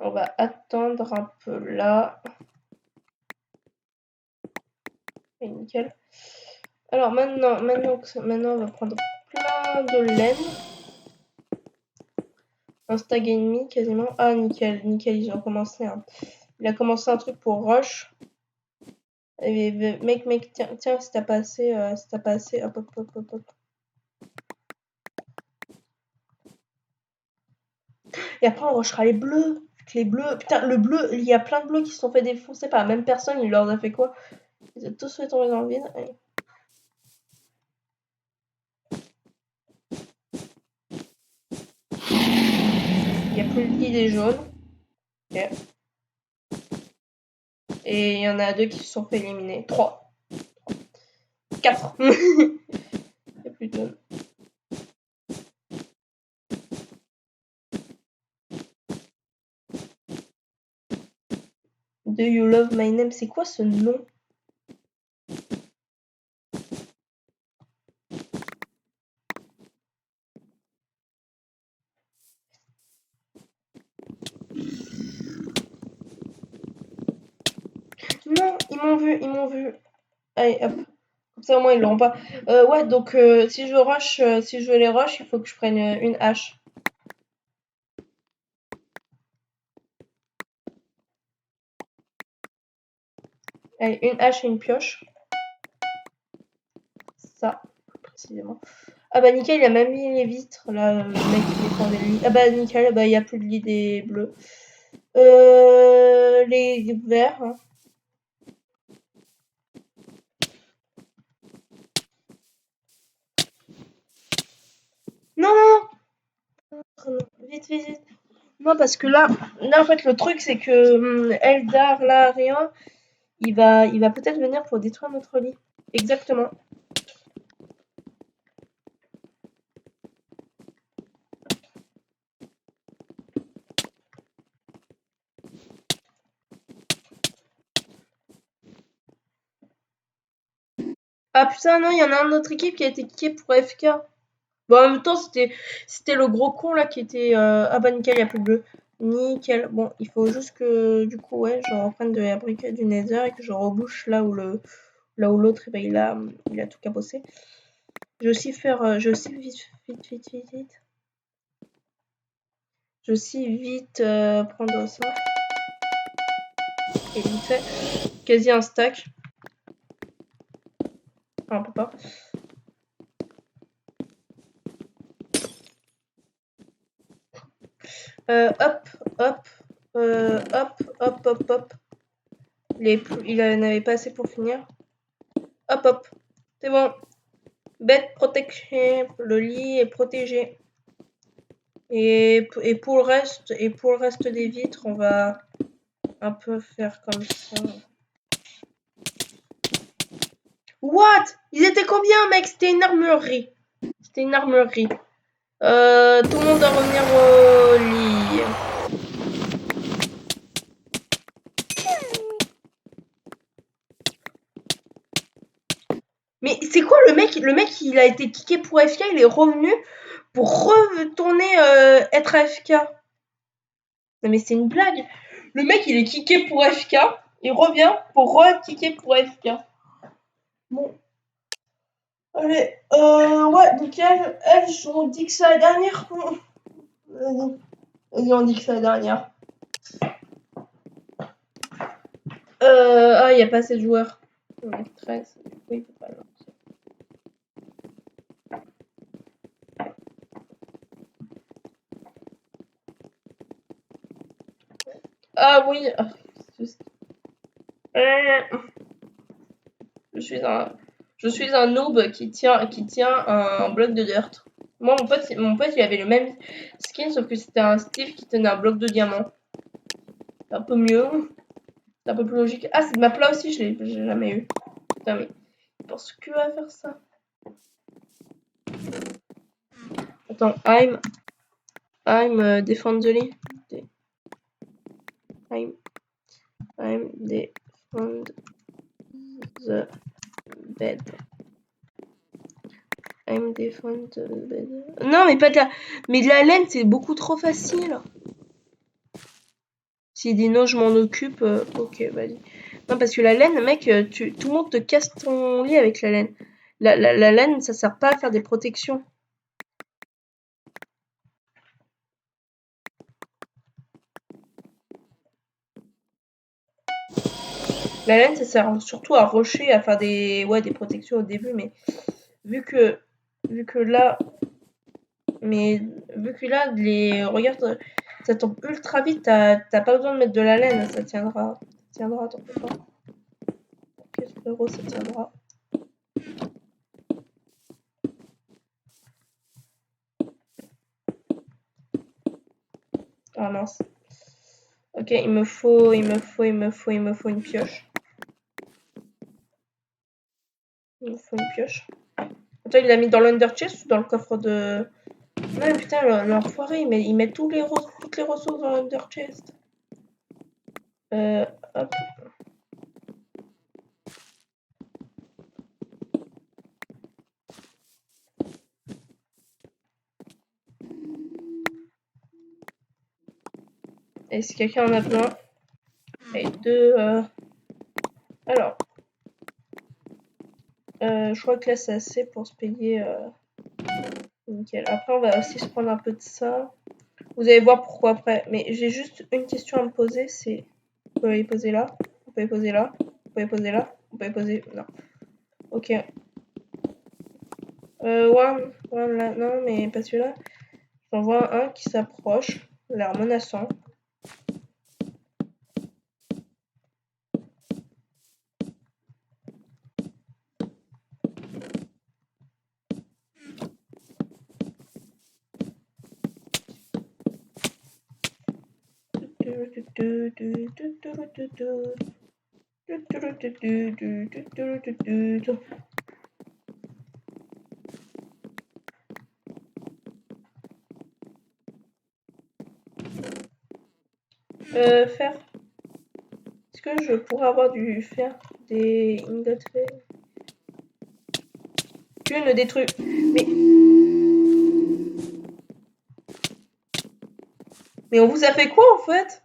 On va attendre un peu là. Et nickel. Alors maintenant, on va prendre plein de laine. Insta me quasiment. Ah nickel, ils ont commencé. Hein. Il a commencé un truc pour rush. Et, mec, tiens, si t'as pas assez, hop. Et après on rushera les bleus. Les bleus, putain, le bleu, il y a plein de bleus qui se sont fait défoncer par la même personne. Il leur a fait quoi? Ils ont tous fait tomber dans le vide. Allez. Il n'y a plus le lit des jaunes. Ok. Et il y en a 2 qui se sont fait éliminer. 3. 4. Il n'y a plus de jaunes. Do you love my name? C'est quoi ce nom? Non, ils m'ont vu. Allez, hop. Comme ça, au moins, ils l'auront pas. Ouais, donc, si je veux les rush, il faut que je prenne une hache. Allez, une hache et une pioche. Ça, précisément. Ah bah nickel, il a même mis les vitres, là, le mec qui défendait lui. Ah bah nickel, bah il n'y a plus de lit des bleus. Les verts. Hein. Non, non, non, vite, vite, vite. Non, parce que là, en fait, le truc, c'est que Eldar, là, rien, il va peut-être venir pour détruire notre lit. Exactement. Ah putain, non, il y en a un autre équipe qui a été kické pour FK. Bon, en même temps, c'était le gros con là qui était. Ah bah nickel, il n'y a plus de bleu. Nickel. Bon, il faut juste que du coup, ouais, je reprenne de la briquette du Nether et que je rebouche là où l'autre, eh ben, il a tout cabossé. Je vais aussi faire. Je vais aussi vite. Je vais aussi vite prendre ça. Et vite fait. Quasi un stack. Enfin, un peu pas. Hop, hop, hop. Il n'avait pas assez pour finir. Hop, hop. C'est bon. Bête protégée. Le lit est protégé. Et pour le reste des vitres, on va un peu faire comme ça. What? Ils étaient combien, mec? C'était une armurerie. C'était une armurerie. Tout le monde doit revenir au lit. Mais c'est quoi le mec? Le mec, il a été kické pour AFK, il est revenu pour retourner être AFK. Non mais c'est une blague. Le mec, il est kické pour AFK, il revient pour re-kicker pour AFK. Bon. Allez, ouais, donc on dit que c'est la dernière. Vas-y, on dit que c'est la dernière. Ah, il n'y a pas assez de joueurs. 13, du coup, il peut pas lancer. Ah oui. Je suis un noob qui tient un bloc de dirt. Moi, mon pote, il avait le même skin, sauf que c'était un Steve qui tenait un bloc de diamant. C'est un peu mieux. C'est un peu plus logique. Ah, c'est de ma plat aussi, j'ai jamais eu. Putain, mais il pense que à faire ça. Attends, I'm defend the lee. I'm defend the bed. I'm defend the bed. Non, mais pas de la... Mais de la laine, c'est beaucoup trop facile. S'il dit non, je m'en occupe, ok, vas-y. Non, parce que la laine, mec, tout le monde te casse ton lit avec la laine. La laine, ça sert pas à faire des protections. La laine, ça sert surtout à rocher, à faire des protections au début, mais vu que là, regarde, ça tombe ultra vite, t'as pas besoin de mettre de la laine, ça tiendra, t'en fais pas. Ok, frérot, ça tiendra. Ah mince. Ok, il me faut une pioche. Il me faut une pioche. Attends, il l'a mis dans l'under chest ou dans le coffre de... Ouais, putain, l'enfoiré, il met toutes les ressources dans l'under chest. Hop. Est-ce que quelqu'un en a besoin? Et deux... Alors. Je crois que là, c'est assez pour se payer... Nickel. Après, on va aussi se prendre un peu de ça. Vous allez voir pourquoi après. Mais j'ai juste une question à me poser, c'est... Vous pouvez les poser là. Vous pouvez poser là. Vous peut les poser là. On peut les poser... Non. Ok. One là. Non, mais pas celui-là. J'en vois un qui s'approche. L'air menaçant. Fer. Est-ce que je pourrais avoir du fer? Des ingots de fer? Tu ne détruis... Mais on vous a fait quoi en fait?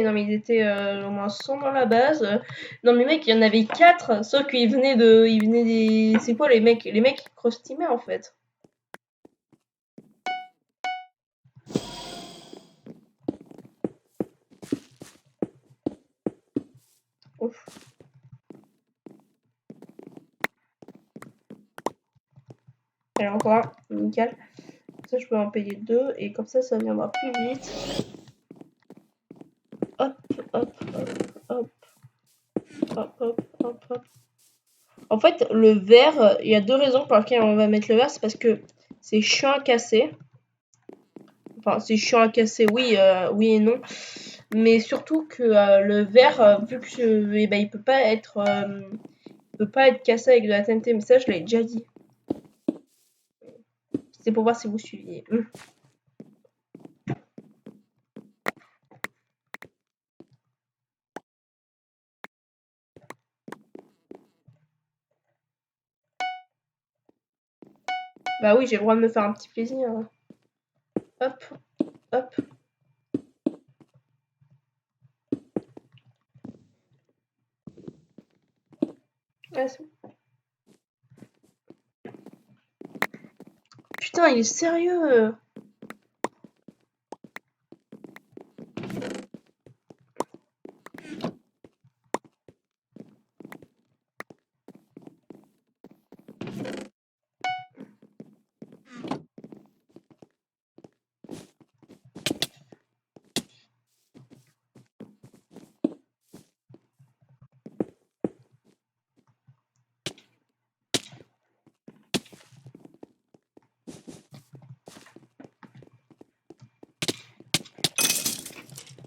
Non mais ils étaient au moins 100 dans la base. Non mais mec, il y en avait 4, sauf qu'ils venaient de... Ils venaient des... C'est quoi les mecs? Les mecs qui cross-teamaient en fait. Ouf. Allez, encore un, nickel. Ça je peux en payer 2 et comme ça viendra plus vite. Hop, hop, hop, hop. Hop, hop, hop, hop. En fait, le verre, il y a 2 raisons pour lesquelles on va mettre le verre. C'est parce que c'est chiant à casser. Enfin, c'est chiant à casser, oui, oui et non. Mais surtout que le verre, vu que eh ben, il peut pas être cassé avec de la TNT. Mais ça, je l'avais déjà dit. C'est pour voir si vous suiviez. Bah oui, j'ai le droit de me faire un petit plaisir. Hop, hop. Ah, putain, il est sérieux.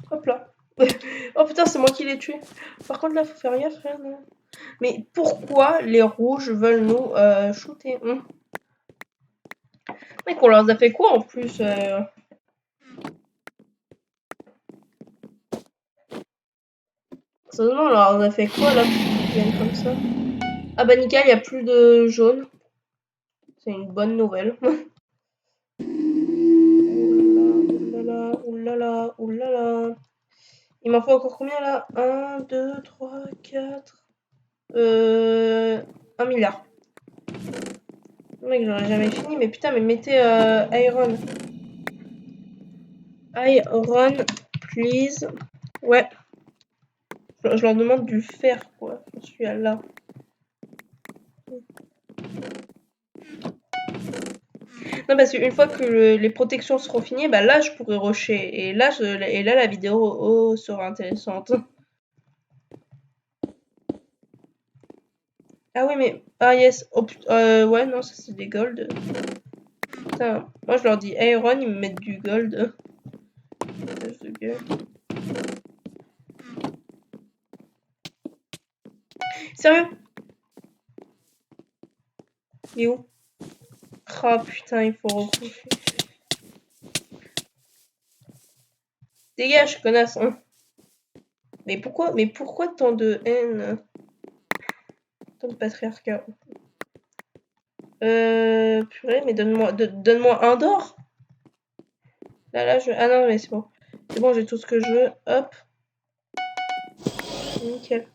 Hop là. Oh putain, c'est moi qui l'ai tué. Par contre, là, faut faire gaffe. Hein, non. Mais pourquoi les rouges veulent nous shooter Mec, on leur a fait quoi en plus Seulement, on leur a fait quoi là pour qu'ils viennent comme ça? Ah bah nickel, il n'y a plus de jaune. C'est une bonne nouvelle. Oulala, oulala, oulala. Il m'en faut encore combien là? 1, 2, 3, 4. 1 milliard. Mec, j'aurais jamais fini, mais putain, mais mettez Iron. Iron, please. Ouais. Je leur demande du fer, quoi. Je suis là. Non, parce qu'une fois que les protections seront finies, bah là, je pourrai rusher. Et là, la vidéo sera intéressante. Ah oui, mais... Ah yes. Oh, ouais, non, ça c'est des gold. Putain, moi je leur dis Iron, ils me mettent du gold. Sérieux? Il est où? Oh putain, il faut repousser. Dégage, connasse. Hein. Mais pourquoi tant de haine? Tant de patriarcat? Purée, mais donne-moi un d'or. Là, je... Ah non, mais c'est bon. C'est bon, j'ai tout ce que je veux. Hop. Nickel.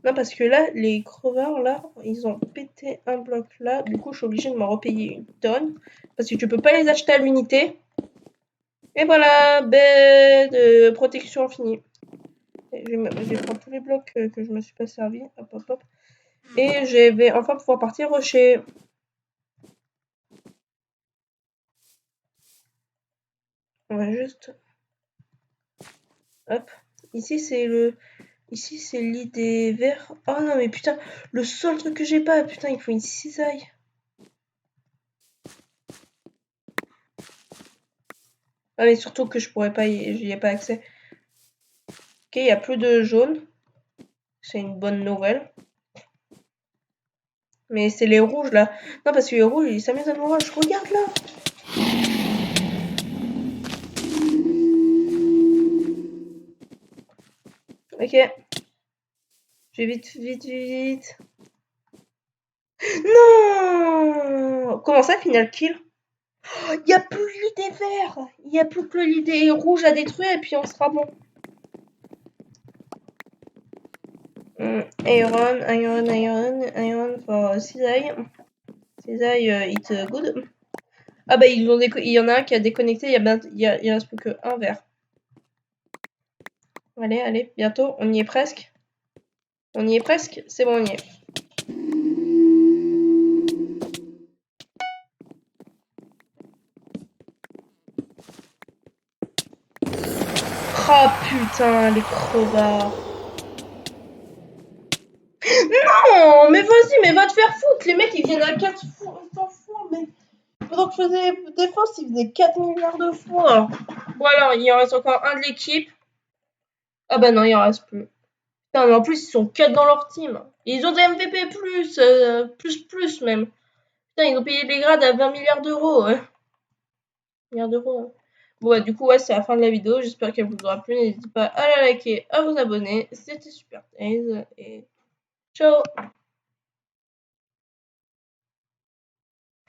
Non, parce que là, les crevards, là, ils ont pété un bloc là. Du coup, je suis obligée de m'en repayer une tonne. Parce que tu peux pas les acheter à l'unité. Et voilà, baie de protection finie. Je vais prendre tous les blocs que je me suis pas servi. Hop, hop, hop. Et je vais enfin pouvoir partir rocher. On va juste... Hop. Ici, c'est le... Ici, c'est le lit des vers. Oh non, mais putain, le seul truc que j'ai pas, putain, il faut une cisaille. Ah, mais surtout que je pourrais pas, j'y ai pas accès. Ok, il y a plus de jaune. C'est une bonne nouvelle. Mais c'est les rouges là. Non, parce que les rouges, ils s'amusent à nous rush. Regarde là. Ok. Je vais vite, vite, vite. Non. Comment ça, final kill? Il n'y a plus le lit des verts. Il n'y a plus que le lit des rouges à détruire et puis on sera bon. Iron for cisaille. Cisaille, it's good. Ah bah il y en a un qui a déconnecté, il reste plus que un vert. Allez, allez, bientôt, on y est presque. On y est presque, c'est bon, on y est. Oh putain, les crevards. Non, mais vas-y, mais va te faire foutre. Les mecs, ils viennent à 4 fois, mais pendant que je faisais défense, ils faisaient 4 milliards de fois. Bon alors, il en reste encore un de l'équipe. Ah bah non, il en reste plus. Putain, mais en plus, ils sont 4 dans leur team. Et ils ont des MVP+, plus même. Putain, ils ont payé les grades à 20 milliards d'euros. Ouais. Milliards d'euros. Ouais. Bon, bah, du coup, ouais, c'est la fin de la vidéo. J'espère qu'elle vous aura plu. N'hésitez pas à la liker, à vous abonner. C'était Super Taze. Et ciao!